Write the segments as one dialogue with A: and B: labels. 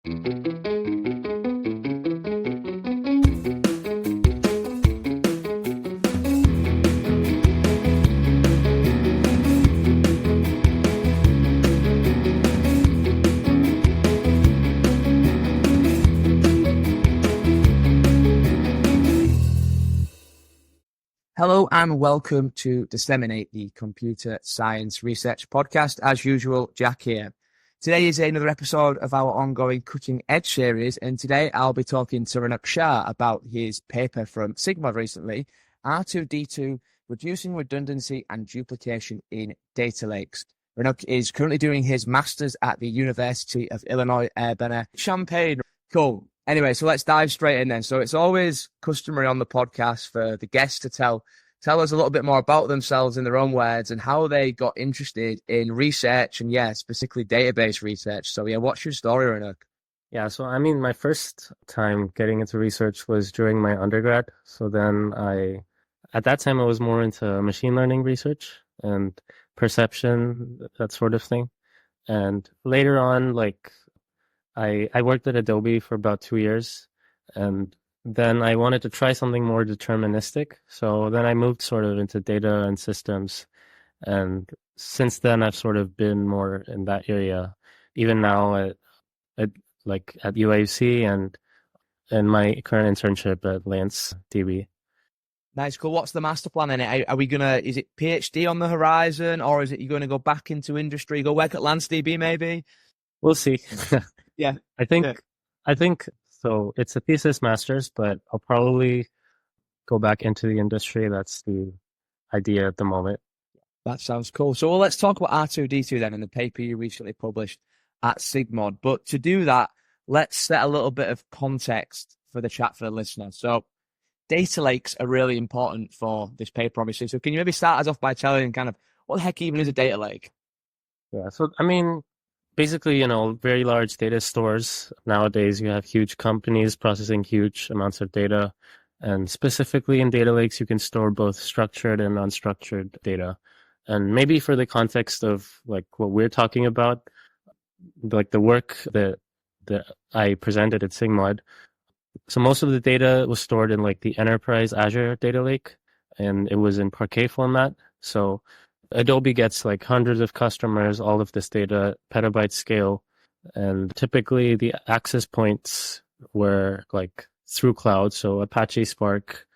A: Hello and welcome to Disseminate, the computer science research podcast. As usual, Jack here. Today is another episode of our ongoing Cutting Edge series, and today I'll be talking to Raunak Shah about his paper from SIGMOD recently, R2D2, Reducing Redundancy and Duplication in Data Lakes. Raunak is currently doing his master's at the University of Illinois Urbana-Champaign. Cool. Anyway, so let's dive straight in then. So it's always customary on the podcast for the guests to tell us a little bit more about themselves in their own words and how they got interested in research and, specifically database research. So, what's your story, Raunak?
B: Yeah, so my first time getting into research was during my undergrad. So then at that time, I was more into machine learning research and perception, that sort of thing. And later on, I worked at Adobe for about 2 years, and then I wanted to try something more deterministic. So then I moved sort of into data and systems. And since then, I've sort of been more in that area, even now at UAC and in my current internship at Lance DB.
A: Nice, cool. What's the master plan in it? Is it PhD on the horizon, or is it you're going to go back into industry, go work at Lance DB maybe?
B: We'll see.
A: Yeah.
B: I think so. It's a thesis master's, but I'll probably go back into the industry. That's the idea at the moment.
A: That sounds cool. So let's talk about R2D2 then in the paper you recently published at SIGMOD. But to do that, let's set a little bit of context for the chat for the listener. So data lakes are really important for this paper, obviously. So can you maybe start us off by telling kind of what the heck even is a data lake?
B: Yeah. So, basically, very large data stores. Nowadays, you have huge companies processing huge amounts of data. And specifically in data lakes, you can store both structured and unstructured data. And maybe for the context of what we're talking about, the work that I presented at SIGMOD. So most of the data was stored in the enterprise Azure data lake, and it was in Parquet format. So Adobe gets hundreds of customers, all of this data, petabyte scale, and typically the access points were through cloud, so Apache Spark,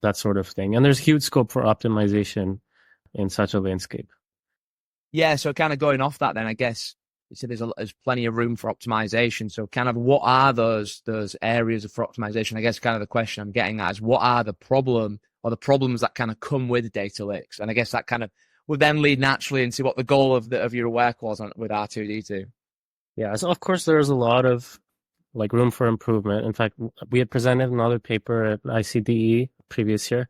B: that sort of thing. And there's huge scope for optimization in such a landscape.
A: Yeah, so kind of going off that then, I guess you said there's plenty of room for optimization. So kind of what are those areas for optimization? I guess kind of the question I'm getting at is what are the problems that kind of come with data lakes? And I guess that kind of would then lead naturally into what the goal of your work was with R2D2.
B: Yeah, so of course there's a lot of room for improvement. In fact, we had presented another paper at ICDE previous year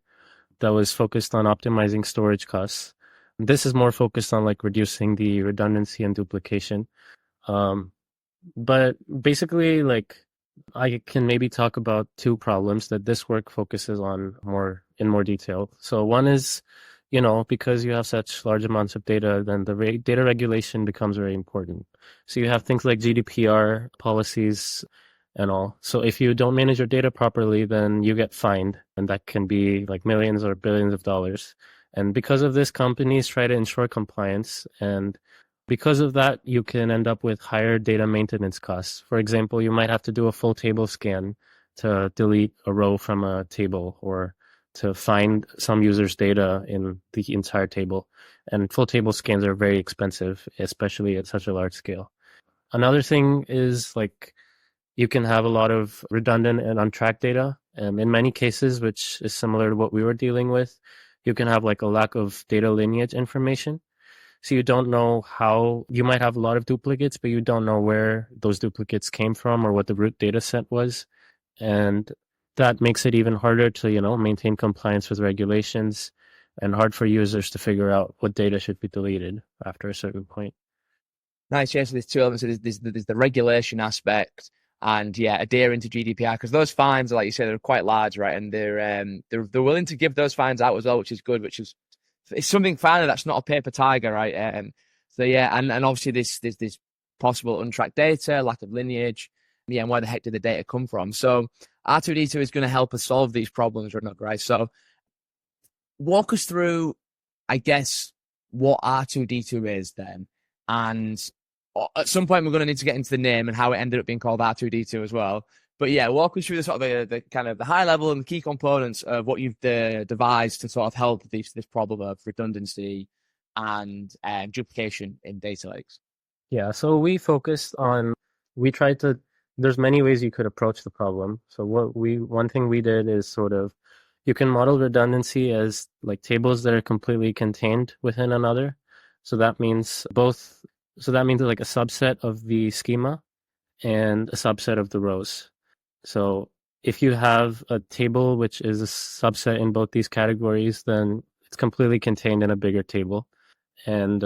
B: that was focused on optimizing storage costs. This is more focused on reducing the redundancy and duplication. But basically, I can maybe talk about two problems that this work focuses on in more detail. So one is, because you have such large amounts of data, then the data regulation becomes very important. So you have things like GDPR policies and all. So if you don't manage your data properly, then you get fined, and that can be millions or billions of dollars. And because of this, companies try to ensure compliance. And because of that, you can end up with higher data maintenance costs. For example, you might have to do a full table scan to delete a row from a table or to find some user's data in the entire table. And full table scans are very expensive, especially at such a large scale. Another thing is you can have a lot of redundant and untracked data. And in many cases, which is similar to what we were dealing with, you can have a lack of data lineage information. So you don't know you might have a lot of duplicates, but you don't know where those duplicates came from or what the root data set was. And that makes it even harder to, maintain compliance with regulations and hard for users to figure out what data should be deleted after a certain point.
A: Nice. Yeah, so there's two elements. There's the regulation aspect and adhering to GDPR, because those fines, like you said, they're quite large, right? And they're willing to give those fines out as well, which is good, it's something finally that's not a paper tiger, right? And obviously this possible untracked data, lack of lineage, Yeah, and where the heck did the data come from? So R2D2 is going to help us solve these problems, right? So walk us through, I guess, what R2D2 is then. And at some point, we're going to need to get into the name and how it ended up being called R2D2 as well. But yeah, walk us through the sort of the kind of the high level and the key components of what you've devised to sort of help this problem of redundancy and duplication in data lakes.
B: Yeah, so we tried to, there's many ways you could approach the problem. So one thing we did is sort of, you can model redundancy as like tables that are completely contained within another. So that means like a subset of the schema and a subset of the rows. So if you have a table which is a subset in both these categories, then it's completely contained in a bigger table. And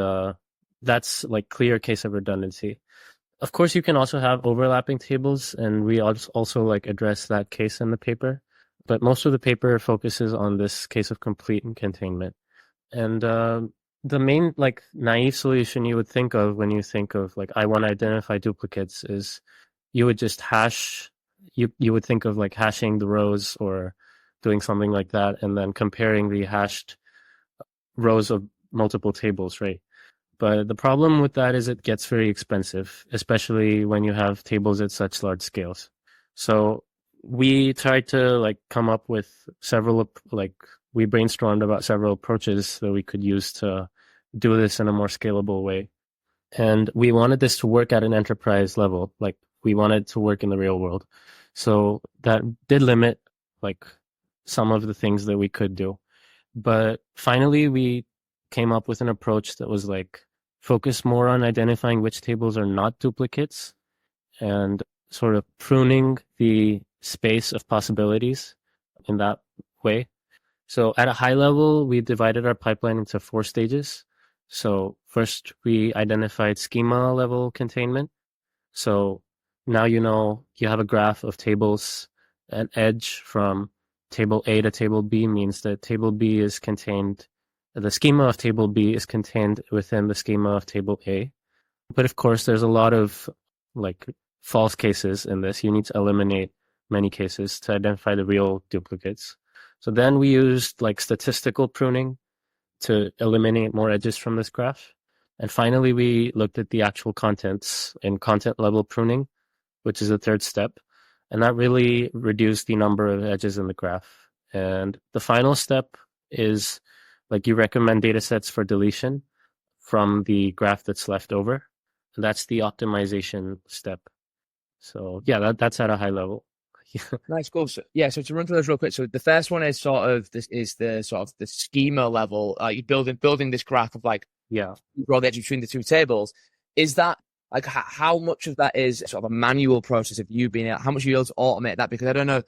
B: that's like clear case of redundancy. Of course, you can also have overlapping tables, and we also like address that case in the paper. But most of the paper focuses on this case of complete containment. And the main like naive solution you would think of when you think of like I want to identify duplicates is you would just hash. You would think of like hashing the rows or doing something like that, and then comparing the hashed rows of multiple tables, right? But the problem with that is it gets very expensive, especially when you have tables at such large scales. So we tried to like come up with we brainstormed about several approaches that we could use to do this in a more scalable way. And we wanted this to work at an enterprise level. Like we wanted to work in the real world. So that did limit like some of the things that we could do. But finally we came up with an approach that was like focus more on identifying which tables are not duplicates and sort of pruning the space of possibilities in that way. So at a high level, we divided our pipeline into 4 stages. So first, we identified schema level containment. So now you have a graph of tables. An edge from table A to table B means that table B is contained, the schema of table B is contained within the schema of table A. But of course, there's a lot of like false cases in this. You need to eliminate many cases to identify the real duplicates. So then we used like statistical pruning to eliminate more edges from this graph. And finally, we looked at the actual contents in content level pruning, which is the 3rd step. And that really reduced the number of edges in the graph. And the final step is like you recommend data sets for deletion from the graph that's left over. And that's the optimization step. So yeah, that's at a high level.
A: Nice, cool. So, yeah, so to run through those real quick. So the first one is the schema level. You're building this graph of like draw the edge between the 2 tables. Is that like how much of that is sort of a manual process of you being able, how much are you able to automate that? Because I don't know,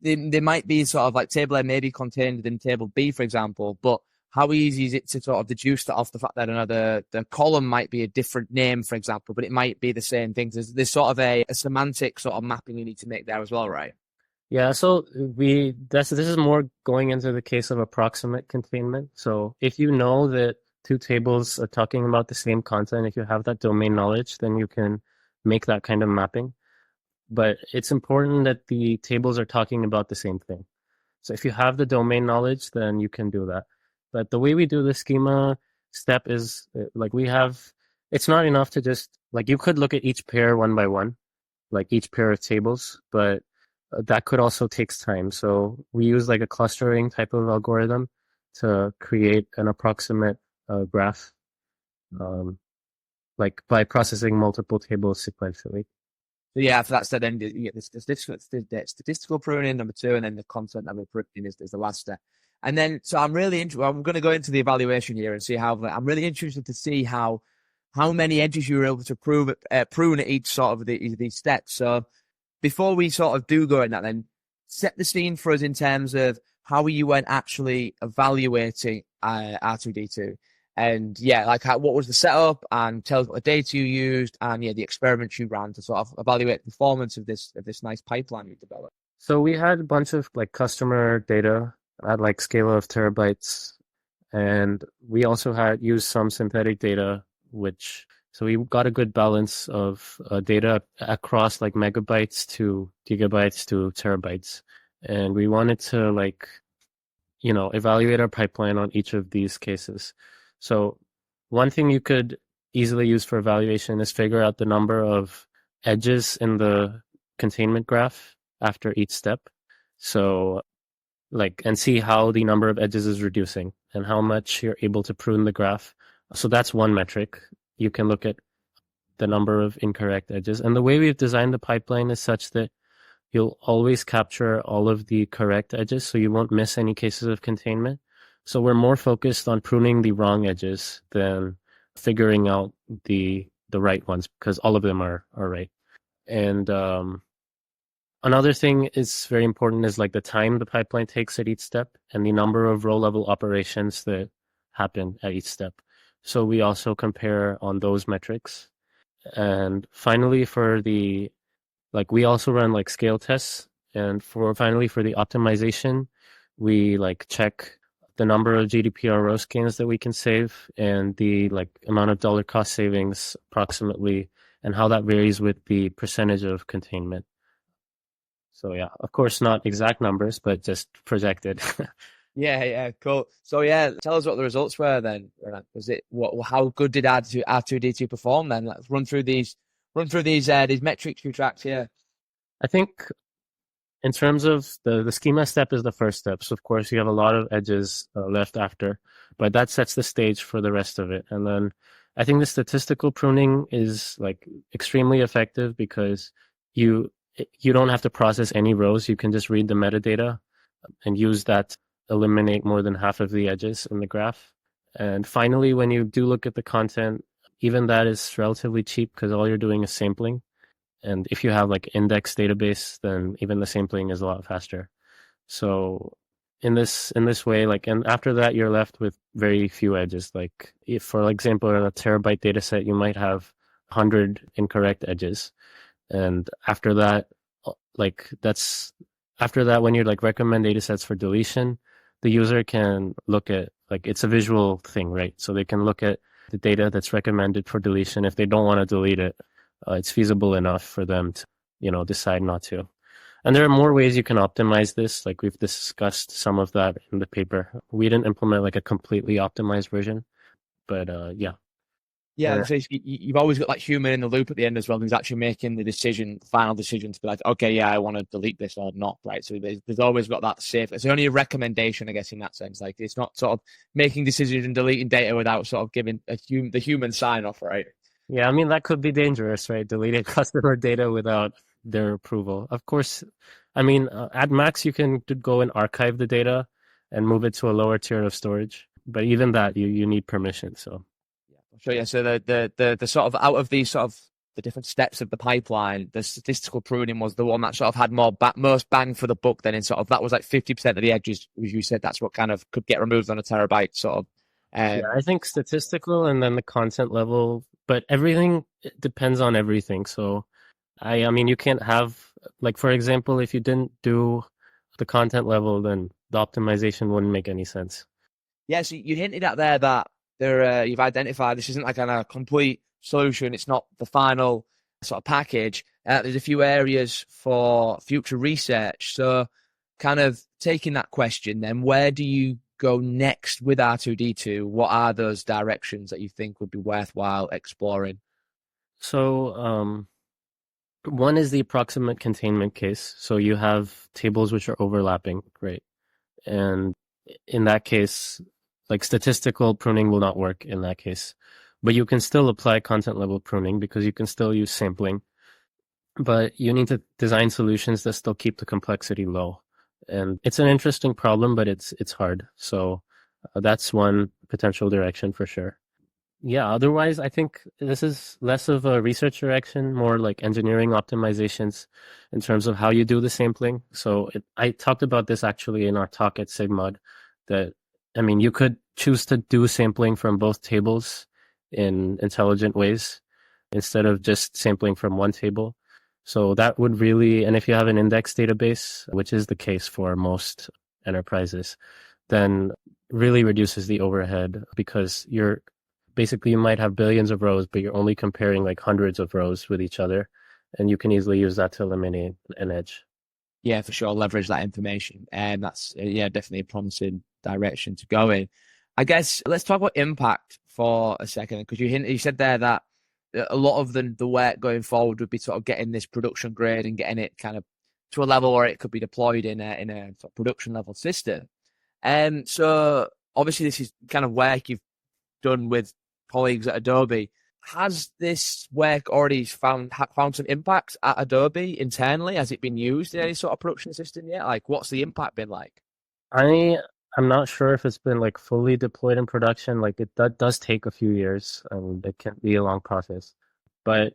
A: there might be sort of like table A may be contained within table B, for example, but how easy is it to sort of deduce that off the fact that the column might be a different name, for example, but it might be the same thing? There's sort of a semantic sort of mapping you need to make there as well, right?
B: Yeah, so this is more going into the case of approximate containment. So if you know that 2 tables are talking about the same content, if you have that domain knowledge, then you can make that kind of mapping. But it's important that the tables are talking about the same thing. So if you have the domain knowledge, then you can do that. But the way we do the schema step is like it's not enough to just like you could look at each pair one by one, like each pair of tables, but that could also takes time. So we use like a clustering type of algorithm to create an approximate graph, like by processing multiple tables sequentially.
A: Yeah, for that step, then you get the statistical pruning, number 2, and then the content level pruning is the last step. And then, so I'm really interested. I'm going to go into the evaluation here and see how. I'm really interested to see how many edges you were able to prune at each sort of these steps. So before we sort of do go in that, then set the scene for us in terms of how you went actually evaluating R2D2. And yeah, like what was the setup, and tell us what the data you used, and yeah, the experiments you ran to sort of evaluate the performance of this nice pipeline you developed.
B: So we had a bunch of like customer data at like scale of terabytes, and we also had used some synthetic data, which So we got a good balance of data across like megabytes to gigabytes to terabytes. And we wanted to like, evaluate our pipeline on each of these cases. So one thing you could easily use for evaluation is figure out the number of edges in the containment graph after each step. So and see how the number of edges is reducing and how much you're able to prune the graph. So that's one metric. You can look at the number of incorrect edges. And the way we've designed the pipeline is such that you'll always capture all of the correct edges, so you won't miss any cases of containment. So we're more focused on pruning the wrong edges than figuring out the right ones, because all of them are right. And another thing is very important is like the time the pipeline takes at each step and the number of row level operations that happen at each step. So we also compare on those metrics. And finally, we also run scale tests. And for the optimization, we check the number of GDPR row scans that we can save and the amount of dollar cost savings approximately, and how that varies with the percentage of containment. So yeah, of course, not exact numbers, but just projected.
A: Yeah, cool. So yeah, tell us what the results were then. Was it how good did R2D2 perform then? Let's run through these metrics you tracked here.
B: I think in terms of the schema step is the first step. So of course you have a lot of edges left after, but that sets the stage for the rest of it. And then I think the statistical pruning is extremely effective because you don't have to process any rows. You can just read the metadata and use that to eliminate more than half of the edges in the graph. And finally, when you do look at the content, even that is relatively cheap because all you're doing is sampling. And if you have index database, then even the sampling is a lot faster. So in this way, and after that, you're left with very few edges. If, for example, in a terabyte data set, you might have 100 incorrect edges. And after that, when you recommend data sets for deletion, the user can look at, it's a visual thing, right? So they can look at the data that's recommended for deletion. If they don't want to delete it, it's feasible enough for them to, decide not to. And there are more ways you can optimize this. We've discussed some of that in the paper. We didn't implement a completely optimized version, but yeah.
A: Yeah, so you've always got human in the loop at the end as well, who's actually making the final decision to be okay, yeah, I want to delete this or not, right? So there's always got that safe. It's only a recommendation, I guess, in that sense. It's not sort of making decisions and deleting data without sort of giving the human sign off, right?
B: Yeah, I mean, that could be dangerous, right? Deleting customer data without their approval. Of course, I mean, at max, you can go and archive the data and move it to a lower tier of storage. But even that, you need permission, so.
A: So yeah, so the sort of out of these sort of the different steps of the pipeline, the statistical pruning was the one that sort of had most bang for the buck. Then in sort of that was 50% of the edges, as you said, that's what kind of could get removed on a terabyte sort of.
B: Yeah, I think statistical and then the content level, but everything depends on everything. So I mean, you can't have for example, if you didn't do the content level, then the optimization wouldn't make any sense.
A: Yeah, so you hinted at there that you've identified this isn't a complete solution. It's not the final sort of package. There's a few areas for future research. So kind of taking that question, then where do you go next with R2D2? What are those directions that you think would be worthwhile exploring?
B: So one is the approximate containment case. So you have tables which are overlapping, right? And in that case, statistical pruning will not work in that case. But you can still apply content level pruning because you can still use sampling. But you need to design solutions that still keep the complexity low. And it's an interesting problem, but it's hard. So that's one potential direction for sure. Yeah, otherwise, I think this is less of a research direction, more engineering optimizations in terms of how you do the sampling. So I talked about this actually in our talk at SIGMOD, that, I mean, you could choose to do sampling from both tables in intelligent ways instead of just sampling from one table. So that would really, and if you have an index database, which is the case for most enterprises, then really reduces the overhead because you're basically you might have billions of rows, but you're only comparing like hundreds of rows with each other. And you can easily use that to eliminate an edge.
A: Yeah, for sure. Leverage that information. And that's, yeah, definitely a promising direction to go in. I guess let's talk about impact for a second, because you said there that a lot of the work going forward would be sort of getting this production grade and getting it kind of to a level where it could be deployed in a sort of production level system. And so obviously this is kind of work you've done with colleagues at Adobe. Has this work already found some impact at Adobe internally? Has it been used in any sort of production system yet? Like, what's the impact been like?
B: I'm not sure if it's been like fully deployed in production. Like that does take a few years, and it can be a long process. But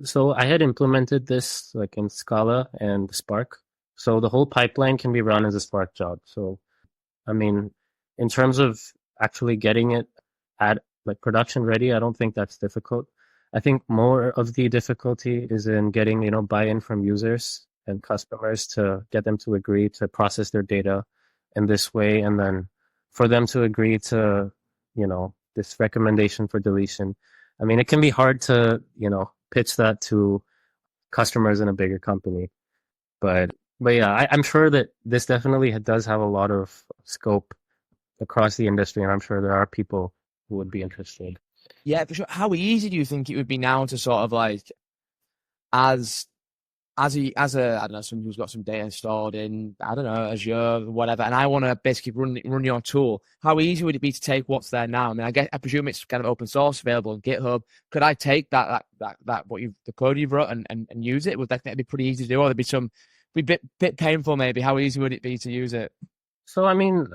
B: so I had implemented this like in Scala and Spark. So the whole pipeline can be run as a Spark job. So I mean, in terms of actually getting it at like production ready, I don't think that's difficult. I think more of the difficulty is in getting, buy-in from users and customers to get them to agree to process their data in this way, and then for them to agree to, this recommendation for deletion. I mean, it can be hard to, pitch that to customers in a bigger company, but yeah, I'm sure that this definitely does have a lot of scope across the industry, and I'm sure there are people who would be interested.
A: Yeah, for sure. How easy do you think it would be now to sort of like, as a I don't know, someone who's got some data stored in, I don't know, Azure, whatever, and I want to basically run your tool. How easy would it be to take what's there now? I mean, I presume it's kind of open source, available on GitHub. Could I take that the code you've wrote and use it? Would that be pretty easy to do, or there'd be a bit painful maybe? How easy would it be to use it?
B: So I mean,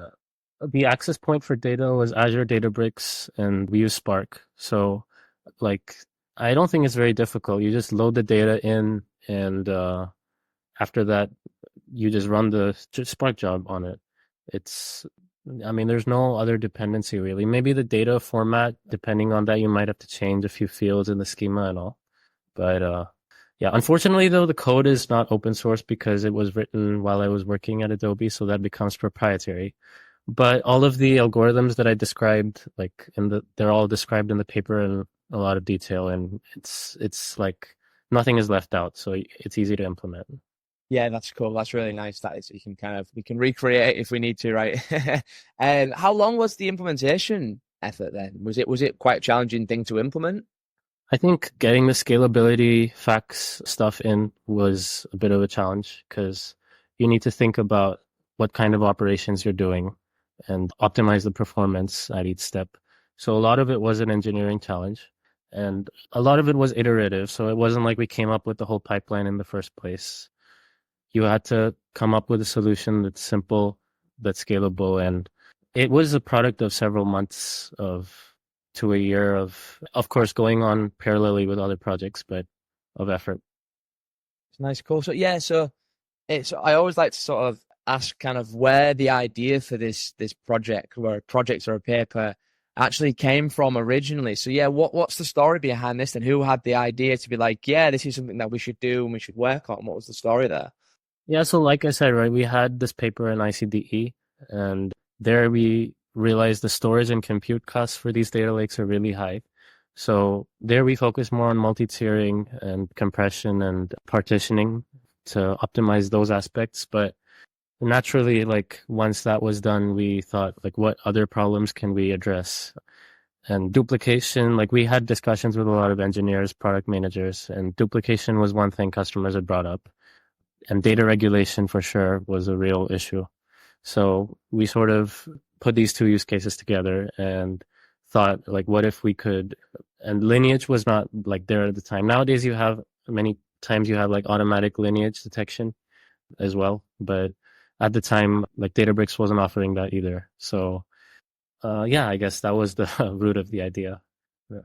B: the access point for data was Azure, Databricks, and we use Spark. So like, I don't think it's very difficult. You just load the data in, and after that, you just run the Spark job on it. There's no other dependency really. Maybe the data format, depending on that, you might have to change a few fields in the schema and all. But yeah, unfortunately though, the code is not open source because it was written while I was working at Adobe, so that becomes proprietary. But all of the algorithms that I described, they're all described in the paper in a lot of detail, and it's like nothing is left out, so it's easy to implement.
A: Yeah, that's cool. That's really nice. That is, we can recreate it if we need to, right? And how long was the implementation effort then? Was it quite a challenging thing to implement?
B: I think getting the scalability facts stuff in was a bit of a challenge because you need to think about what kind of operations you're doing and optimize the performance at each step. So a lot of it was an engineering challenge, and a lot of it was iterative. So it wasn't like we came up with the whole pipeline in the first place. You had to come up with a solution that's simple, that's scalable, and it was a product of several months to a year of course, going on parallelly with other projects, but of effort.
A: It's nice, cool. So yeah, I always like to sort of ask kind of where the idea for this project, or a project or a paper, actually came from originally. So yeah, what's the story behind this, and who had the idea to be like, yeah, this is something that we should do and we should work on? What was the story there?
B: Yeah, so like I said, right, we had this paper in ICDE, and there we realized the storage and compute costs for these data lakes are really high. So there we focus more on multi-tiering and compression and partitioning to optimize those aspects. But naturally, like once that was done, we thought, like, what other problems can we address? And duplication, like we had discussions with a lot of engineers, product managers, and duplication was one thing customers had brought up. And data regulation for sure was a real issue. So we sort of put these two use cases together and thought, like, what if we could, and lineage was not like there at the time. Nowadays many times you have like automatic lineage detection as well. But at the time, like Databricks wasn't offering that either. So yeah, I guess that was the root of the idea. Yeah.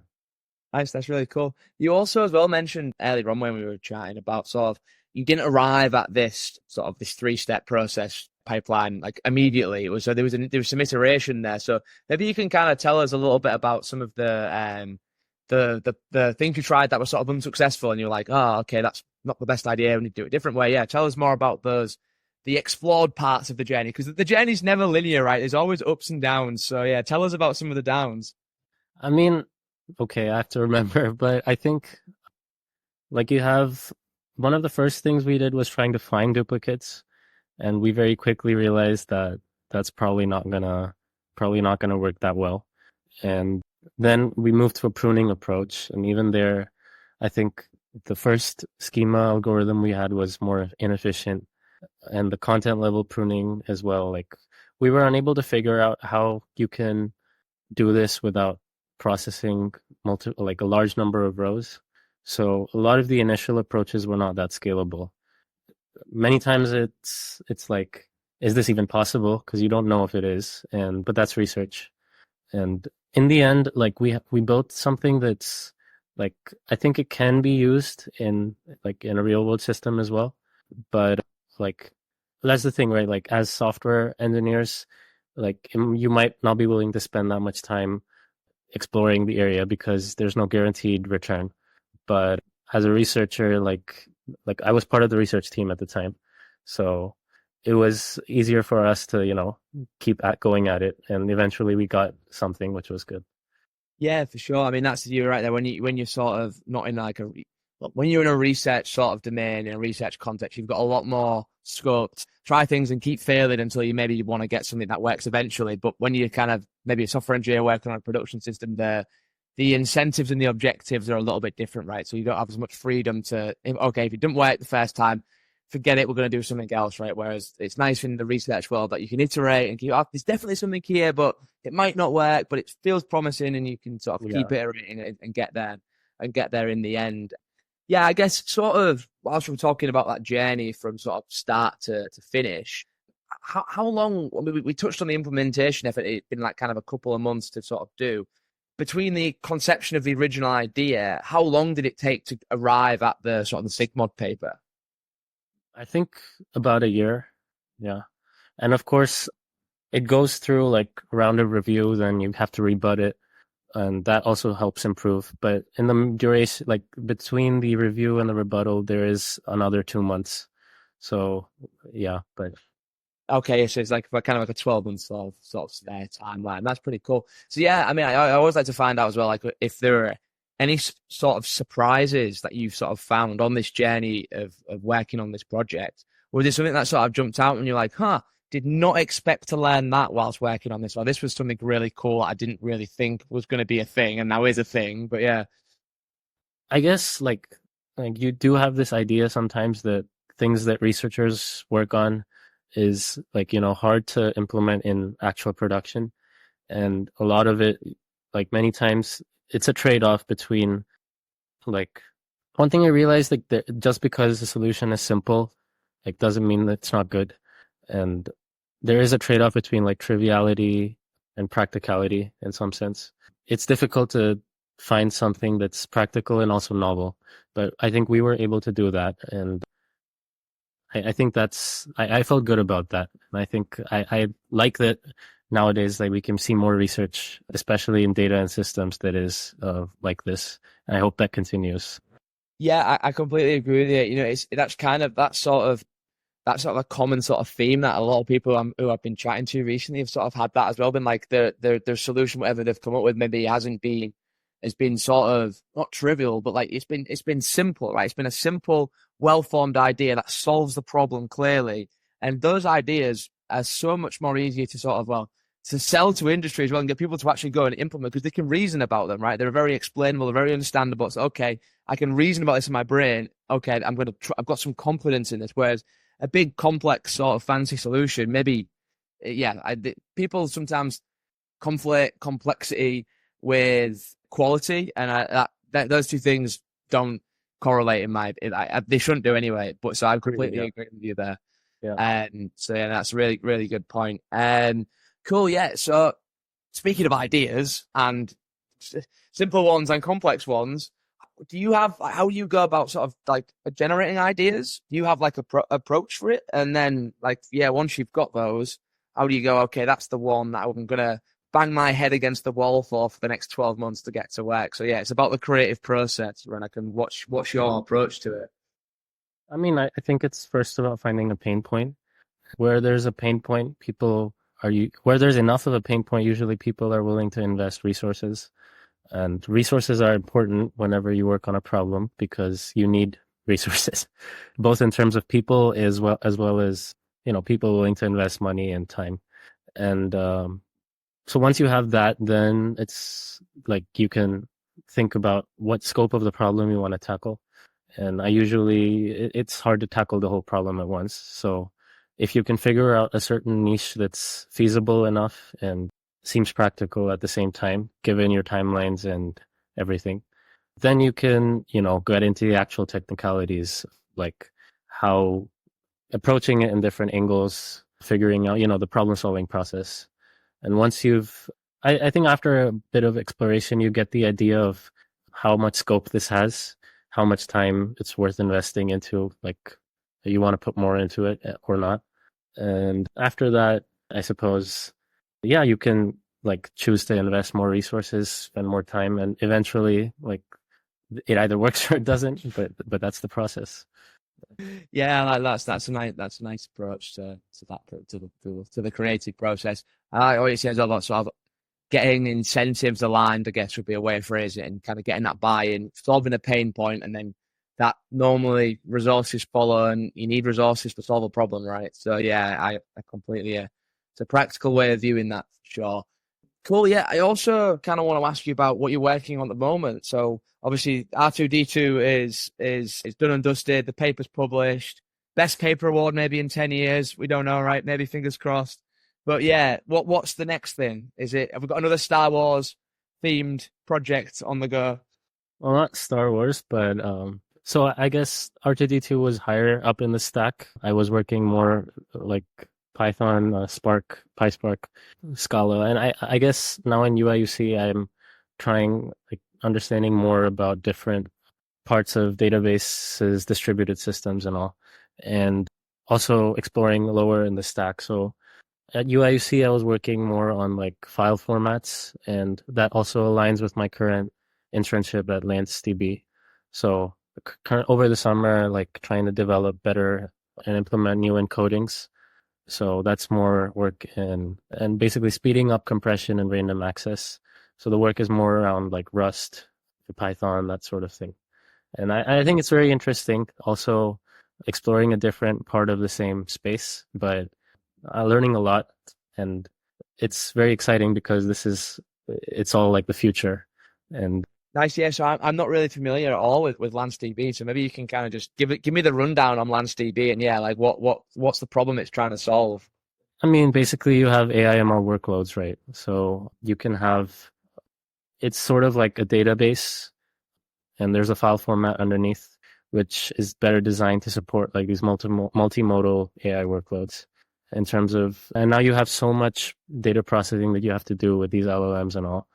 A: Nice, that's really cool. You also as well mentioned earlier on when we were chatting about sort of, you didn't arrive at this 3-step process pipeline like immediately. So there was some iteration there. So maybe you can kind of tell us a little bit about some of the things you tried that were sort of unsuccessful, and you're like, oh, okay, that's not the best idea. We need to do it a different way. Yeah, tell us more about the explored parts of the journey, because the journey's never linear, right? There's always ups and downs. So yeah, tell us about some of the downs.
B: I mean, Okay, I have to remember, but I think like you have one of the first things we did was trying to find duplicates, and we very quickly realized that that's probably not gonna work that well. And then we moved to a pruning approach, and even there, I think the first schema algorithm we had was more inefficient, and the content level pruning as well. Like we were unable to figure out how you can do this without processing like a large number of rows. So a lot of the initial approaches were not that scalable. Many times it's like, is this even possible? Because you don't know if it is, and but that's research. And in the end, like we built something that's like I think it can be used in like in a real world system as well. But like that's the thing, right? Like as software engineers, like you might not be willing to spend that much time exploring the area because there's no guaranteed return. But as a researcher, like I was part of the research team at the time, so it was easier for us to keep going at it, and eventually we got something which was good.
A: Yeah, for sure. I mean, you're right there. When you're sort of not in like when you're in a research sort of domain, in a research context, you've got a lot more scope to try things and keep failing until you want to get something that works eventually. But when you're kind of maybe a software engineer working on a production system, the incentives and the objectives are a little bit different, right? So you don't have as much freedom to, okay, if it didn't work the first time, forget it, we're going to do something else, right? Whereas it's nice in the research world that you can iterate and keep, there's definitely something here, but it might not work, but it feels promising, and you can sort of keep iterating and get there in the end. Yeah, I guess sort of whilst we're talking about that journey from sort of start to finish, how long, I mean, we touched on the implementation effort, it's been like kind of a couple of months to sort of do. Between the conception of the original idea, how long did it take to arrive at the sort of the SIGMOD paper?
B: I think about a year. Yeah. And of course, it goes through like a round of review, then you have to rebut it. And that also helps improve. But in the duration, like between the review and the rebuttal, there is another 2 months. So yeah, but
A: Okay, so it's like kind of like a 12-month sort of timeline. That's pretty cool. So yeah, I mean, I always like to find out as well, like if there are any sort of surprises that you've sort of found on this journey of working on this project. Was there something that sort of jumped out and you're like, huh, did not expect to learn that whilst working on this, or this was something really cool I didn't really think was going to be a thing and now is a thing. But yeah.
B: I guess like you do have this idea sometimes that things that researchers work on is like hard to implement in actual production, and a lot of it, like many times, it's a trade-off between like one thing I realized, like that just because the solution is simple, like doesn't mean that it's not good, and there is a trade-off between like triviality and practicality in some sense. It's difficult to find something that's practical and also novel, but I think we were able to do that, and I think I felt good about that. And I think I like that nowadays, like we can see more research, especially in data and systems, that is like this. And I hope that continues.
A: Yeah, I completely agree with you. That's sort of a common sort of theme that a lot of people who I've been chatting to recently have sort of had that as well. Been like their solution, whatever they've come up with, maybe has been sort of not trivial, but like it's been simple, right? It's been a simple, well-formed idea that solves the problem clearly. And those ideas are so much more easier to sort of to sell to industry as well and get people to actually go and implement because they can reason about them, right? They're very explainable, they're very understandable. So okay, I can reason about this in my brain. Okay, I've got some confidence in this. Whereas a big, complex, sort of fancy solution, maybe, yeah, people sometimes conflate complexity with quality, and those two things don't correlate in they shouldn't do anyway. But so I completely agree with you there.
B: Yeah.
A: And so yeah, that's a really, really good point. Cool, yeah. So speaking of ideas and simple ones and complex ones, do you have how do you go about sort of like generating ideas? Do you have like a approach for it? And then like, yeah, once you've got those, how do you go, okay, that's the one that I'm going to bang my head against the wall for the next 12 months to get to work. So yeah, it's about the creative process, and I can what's your approach to it?
B: I mean, I think it's first about finding a pain point. Where there's a pain point, where there's enough of a pain point, usually people are willing to invest resources. And resources are important whenever you work on a problem because you need resources, both in terms of people as well as people willing to invest money and time. And so once you have that, then it's like you can think about what scope of the problem you want to tackle. And it's hard to tackle the whole problem at once. So if you can figure out a certain niche that's feasible enough and seems practical at the same time, given your timelines and everything, then you can, get into the actual technicalities, like how approaching it in different angles, figuring out, the problem solving process. And once I think after a bit of exploration, you get the idea of how much scope this has, how much time it's worth investing into, like you want to put more into it or not. And after that, I suppose, yeah, you can like choose to invest more resources, spend more time, and eventually like it either works or it doesn't, but that's the process.
A: Yeah, that's a nice approach to the creative process. I always say a lot sort of getting incentives aligned, I guess, would be a way of phrasing it, and kind of getting that buy-in, solving a pain point, and then that normally resources follow, and you need resources to solve a problem, right? So yeah, I completely it's a practical way of viewing that for sure. Cool. Yeah, I also kind of want to ask you about what you're working on at the moment. So obviously R2D2 is done and dusted. The paper's published. Best paper award maybe in 10 years. We don't know, right? Maybe fingers crossed. But yeah, what's the next thing? Have we got another Star Wars themed project on the go?
B: Well, not Star Wars, but so I guess R2D2 was higher up in the stack. I was working more like Python, Spark, PySpark, Scala, and I guess now in UI/UC I'm trying like understanding more about different parts of databases, distributed systems, and all, and also exploring lower in the stack. So at UI/UC I was working more on like file formats, and that also aligns with my current internship at LanceDB. So over the summer, like trying to develop better and implement new encodings. So that's more work and basically speeding up compression and random access. So the work is more around like Rust, Python, that sort of thing. And I think it's very interesting also exploring a different part of the same space, but learning a lot. And it's very exciting because it's all like the future. And
A: Nice, yeah. So I'm not really familiar at all with LanceDB. So maybe you can kind of just give me the rundown on LanceDB and yeah, like what's the problem it's trying to solve?
B: I mean, basically you have AI ML workloads, right? So you can it's sort of like a database and there's a file format underneath, which is better designed to support like these multimodal AI workloads and now you have so much data processing that you have to do with these LLMs and all.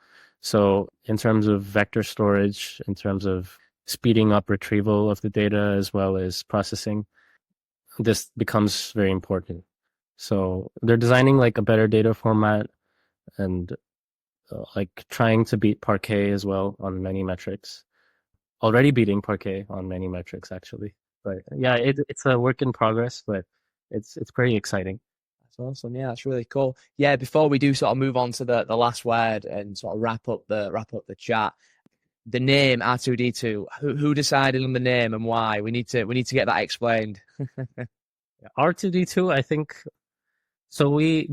B: So in terms of vector storage, in terms of speeding up retrieval of the data as well as processing, this becomes very important. So they're designing like a better data format and like trying to beat Parquet as well on many metrics. Already beating Parquet on many metrics actually. But yeah, it's a work in progress, but it's pretty exciting.
A: That's awesome. Yeah, that's really cool. Yeah, before we do sort of move on to the last word and sort of wrap up the chat, the name R2D2, who decided on the name and why? We need to get that explained.
B: R2D2, I think. So we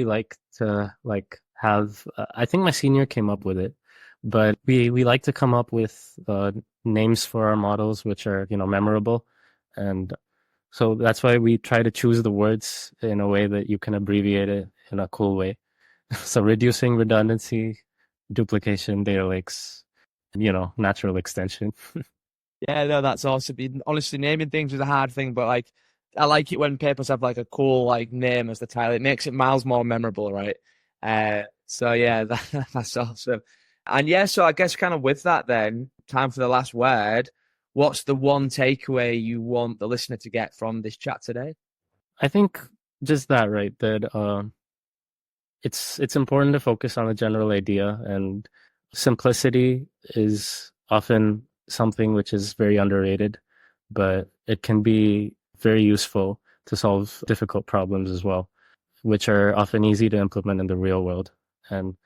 B: like to like have. I think my senior came up with it, but we like to come up with names for our models which are memorable, and so that's why we try to choose the words in a way that you can abbreviate it in a cool way. So reducing redundancy, duplication, data lakes, natural extension.
A: Yeah, no, that's awesome. Honestly, naming things is a hard thing, but like I like it when papers have like a cool like name as the title. It makes it miles more memorable, right? So yeah, that's awesome. And yeah, so I guess kind of with that then, time for the last word. What's the one takeaway you want the listener to get from this chat today?
B: I think just that, right? That it's important to focus on a general idea, and simplicity is often something which is very underrated, but it can be very useful to solve difficult problems as well, which are often easy to implement in the real world. And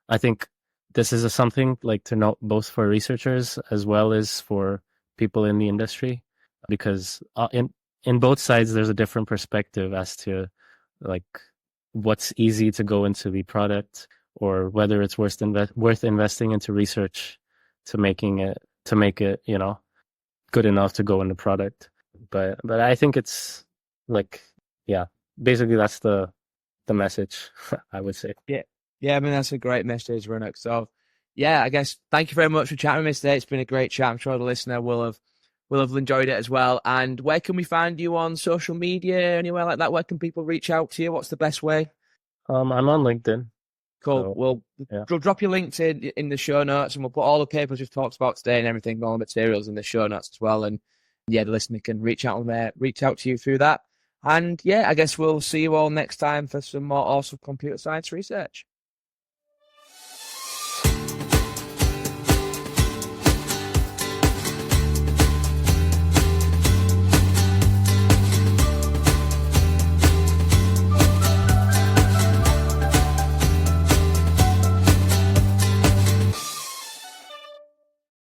B: I think this is something like to note both for researchers as well as for people in the industry, because in both sides there's a different perspective as to like what's easy to go into the product, or whether it's worth investing into research to make it good enough to go in the product. But I think it's like, yeah, basically that's the message. I would say.
A: Yeah, I mean, that's a great message, Raunak. So, yeah, I guess thank you very much for chatting with me today. It's been a great chat. I'm sure the listener will have enjoyed it as well. And where can we find you on social media, anywhere like that? Where can people reach out to you? What's the best way?
B: I'm on LinkedIn.
A: Cool. We'll drop your links in the show notes, and we'll put all the papers we've talked about today and everything, all the materials in the show notes as well. And yeah, the listener can reach out to you through that. And yeah, I guess we'll see you all next time for some more awesome computer science research.